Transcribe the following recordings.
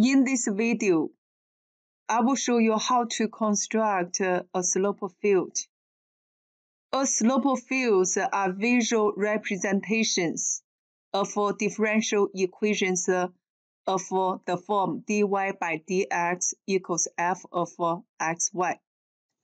In this video, I will show you how to construct a slope field. A slope fields are visual representations of differential equations of the form dy by dx equals f of xy.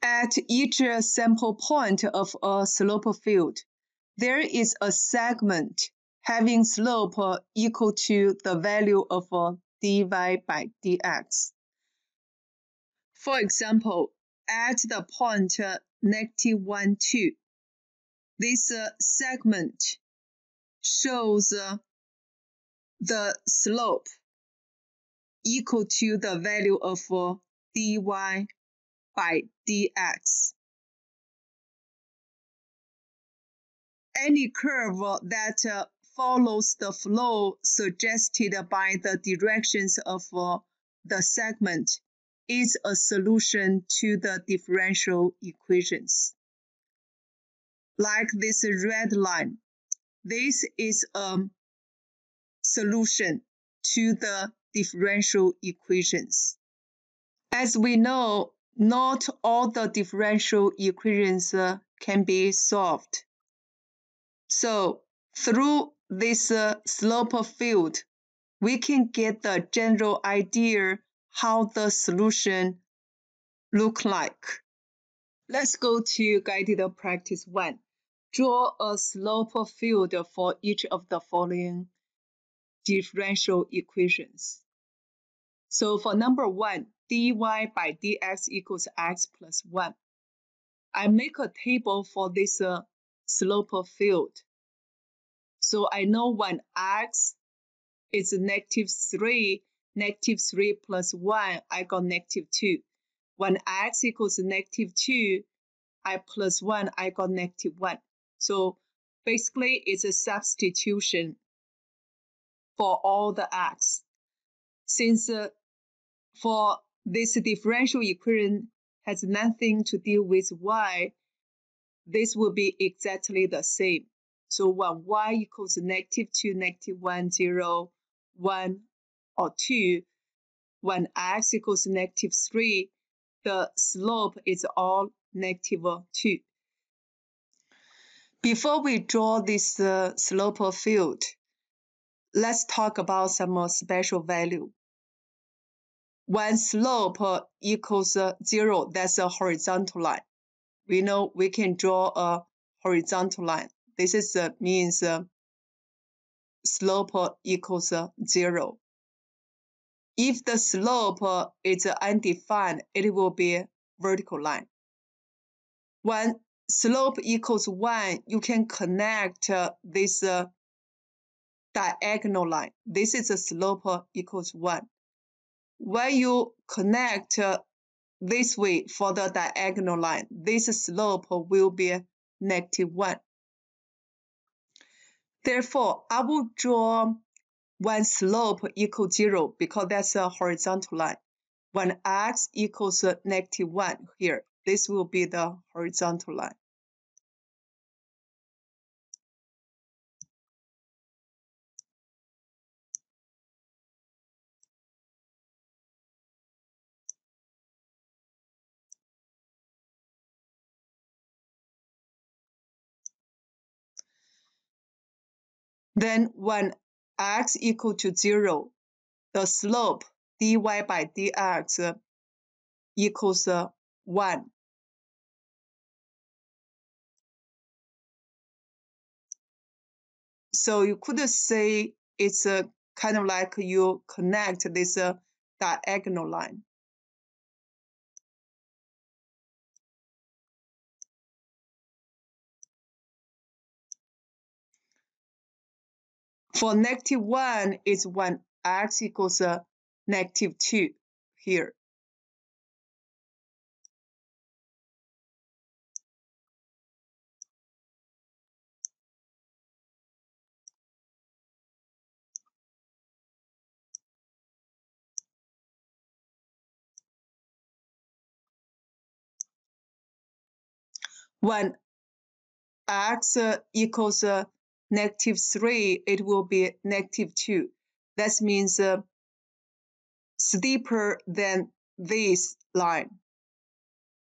At each sample point of a slope field, there is a segment having slope equal to the value of dy by dx. For example, at the point -1, 2, this segment shows the slope equal to the value of dy by dx. Any curve that follows the flow suggested by the directions of the segment is a solution to the differential equations. Like this red line, this is a solution to the differential equations. As we know, not all the differential equations can be solved. So, through this slope field, we can get the general idea how the solution look like. Let's go to guided practice 1. Draw a slope field for each of the following differential equations. So for number 1, dy by dx equals x plus 1. I make a table for this slope field. So I know when x is -3, -3 plus 1, I got -2. When x equals -2, I plus 1, I got -1. So basically, it's a substitution for all the x. Since for this differential equation has nothing to do with y, this will be exactly the same. So when y equals -2, -1, 0, 1, or 2, when x equals -3, the slope is all -2. Before we draw this slope field, let's talk about some special value. When slope equals 0, that's a horizontal line. We know we can draw a horizontal line. This is means slope equals 0. If the slope is undefined, it will be a vertical line. When slope equals 1, you can connect this diagonal line. This is a slope equals 1. When you connect this way for the diagonal line, this slope will be -1. Therefore, I will draw when slope equals 0 because that's a horizontal line. When x equals -1 here, this will be the horizontal line. Then when x equals to 0, the slope dy by dx equals 1. So you could say it's kind of like you connect this diagonal line. For -1 is when x equals -2 here. When x equals -3, it will be -2. That means steeper than this line.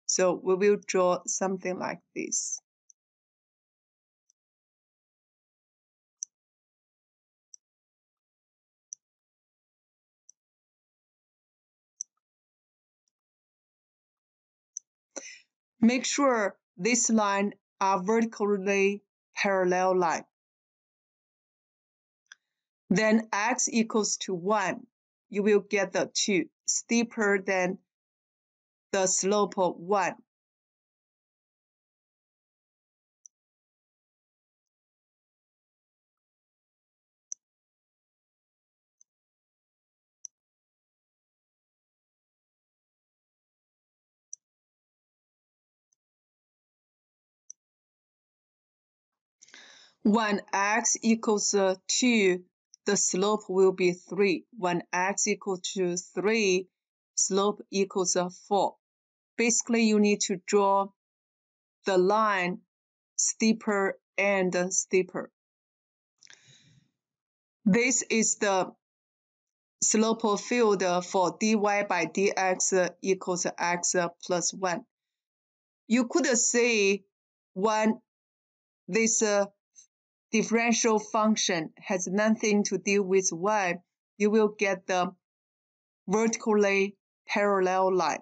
So we will draw something like this. Make sure these lines are vertically parallel line. Then x equals to 1, you will get the 2, steeper than the slope of 1. When x equals 2, the slope will be 3. When x equals to 3, slope equals 4. Basically, you need to draw the line steeper and steeper. This is the slope of field for dy by dx equals x plus 1. You could say when this differential function has nothing to do with y, you will get the vertically parallel line.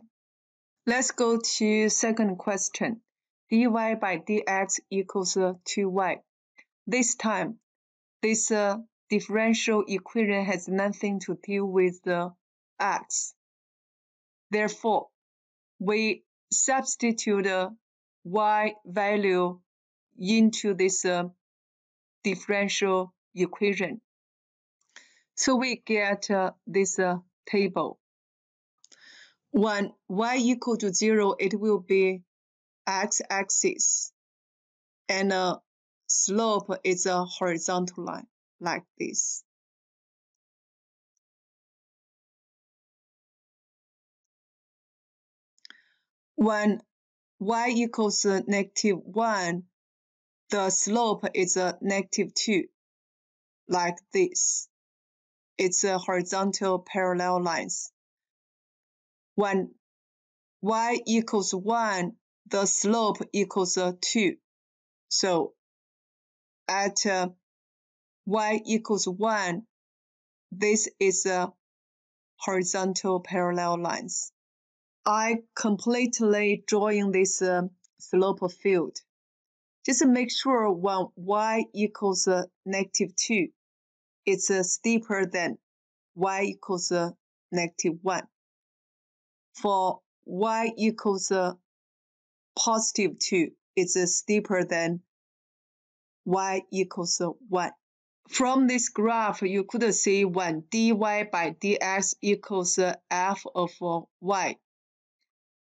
Let's go to second question. Dy by dx equals 2y. This time, this differential equation has nothing to do with the x. Therefore, we substitute y value into this differential equation. So we get this table. When y equal to 0, it will be x-axis, and slope is a horizontal line like this. When y equals -1, the slope is -2, like this. It's a horizontal parallel lines. When y equals 1, the slope equals 2. So at y equals 1, this is a horizontal parallel lines. I completely drawing this slope field. Just make sure when y equals -2, it's steeper than y equals -1. For y equals +2, it's steeper than y equals 1. From this graph, you could see when dy by dx equals f of y,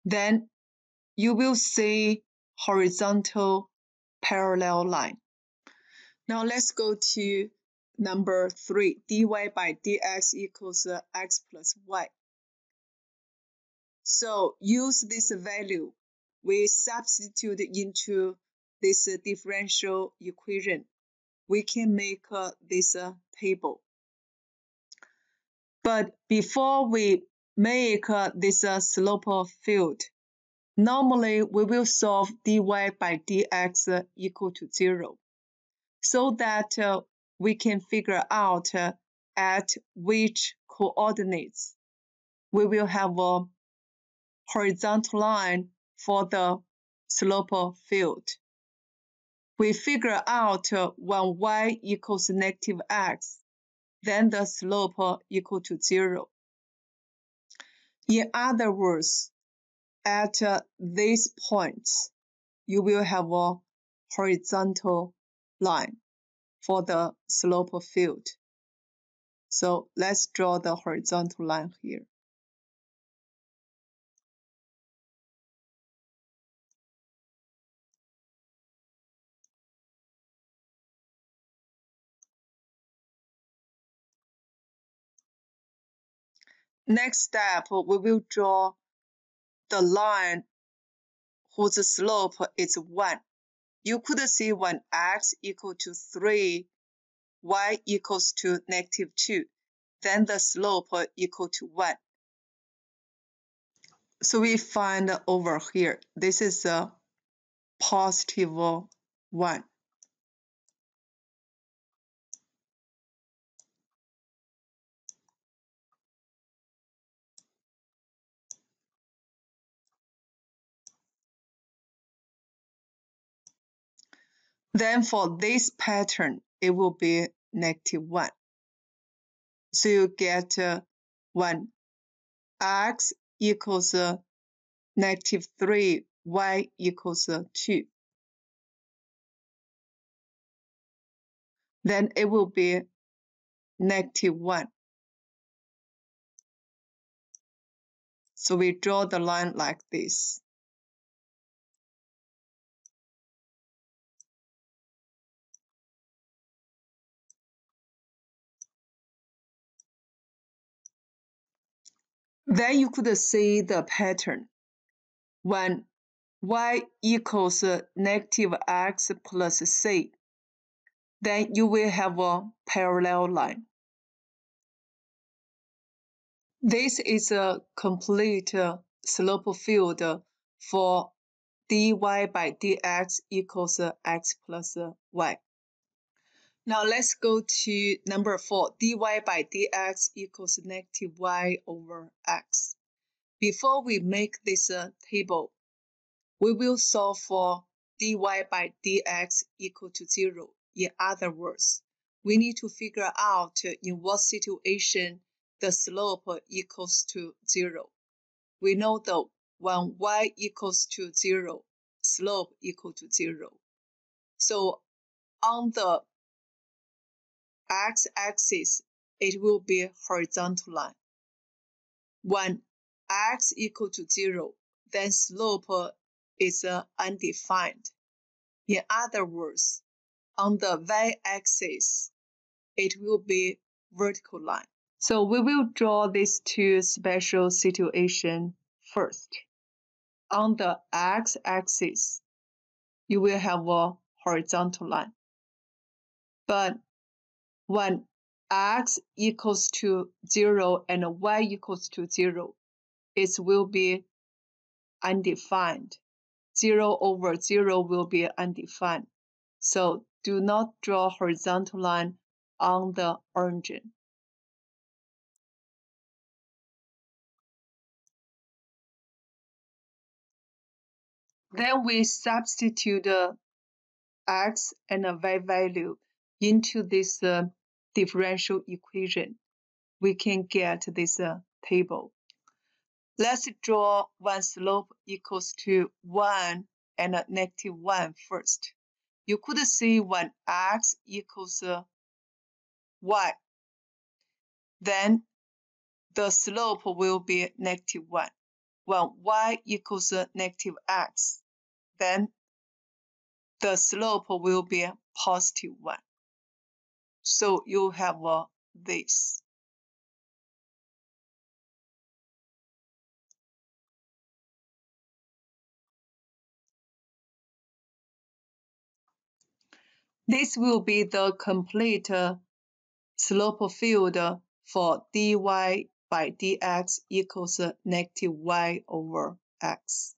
then you will see horizontal parallel line. Now let's go to number 3, dy by dx equals x plus y. So use this value. We substitute into this differential equation. We can make this table. But before we make this slope field, normally we will solve dy by dx equal to 0, so that we can figure out at which coordinates we will have a horizontal line for the slope field. We figure out when y equals -x, then the slope equal to 0. In other words, at these points, you will have a horizontal line for the slope field. So let's draw the horizontal line here. Next step, we will draw the line whose slope is 1. You could see when x equal to 3, y equals to -2, then the slope equal to 1. So we find over here, this is a positive 1. Then for this pattern, it will be negative 1. So you get 1 x equals negative 3, y equals 2. Then it will be negative 1. So we draw the line like this. Then you could see the pattern. When y equals negative x plus c, then you will have a parallel line. This is a complete slope field for dy by dx equals x plus y. Now let's go to number 4. Dy by dx equals negative y over x. Before we make this table, we will solve for dy by dx equal to 0. In other words, we need to figure out in what situation the slope equals to 0. We know that when y equals to 0, slope equal to 0. So on the x-axis, it will be horizontal line. When x equal to 0, then slope is undefined. In other words, on the y-axis, it will be vertical line. So we will draw these two special situations first. On the x-axis, you will have a horizontal line. But when x equals to 0 and y equals to 0, it will be undefined. 0 over 0 will be undefined. So do not draw horizontal line on the origin. Then we substitute the x and y value into this differential equation. We can get this table. Let's draw when slope equals to 1 and negative 1 first. You could see when x equals y, then the slope will be negative 1. When y equals negative x, then the slope will be positive 1. So you have this. This will be the complete slope field for dy by dx equals negative y over x.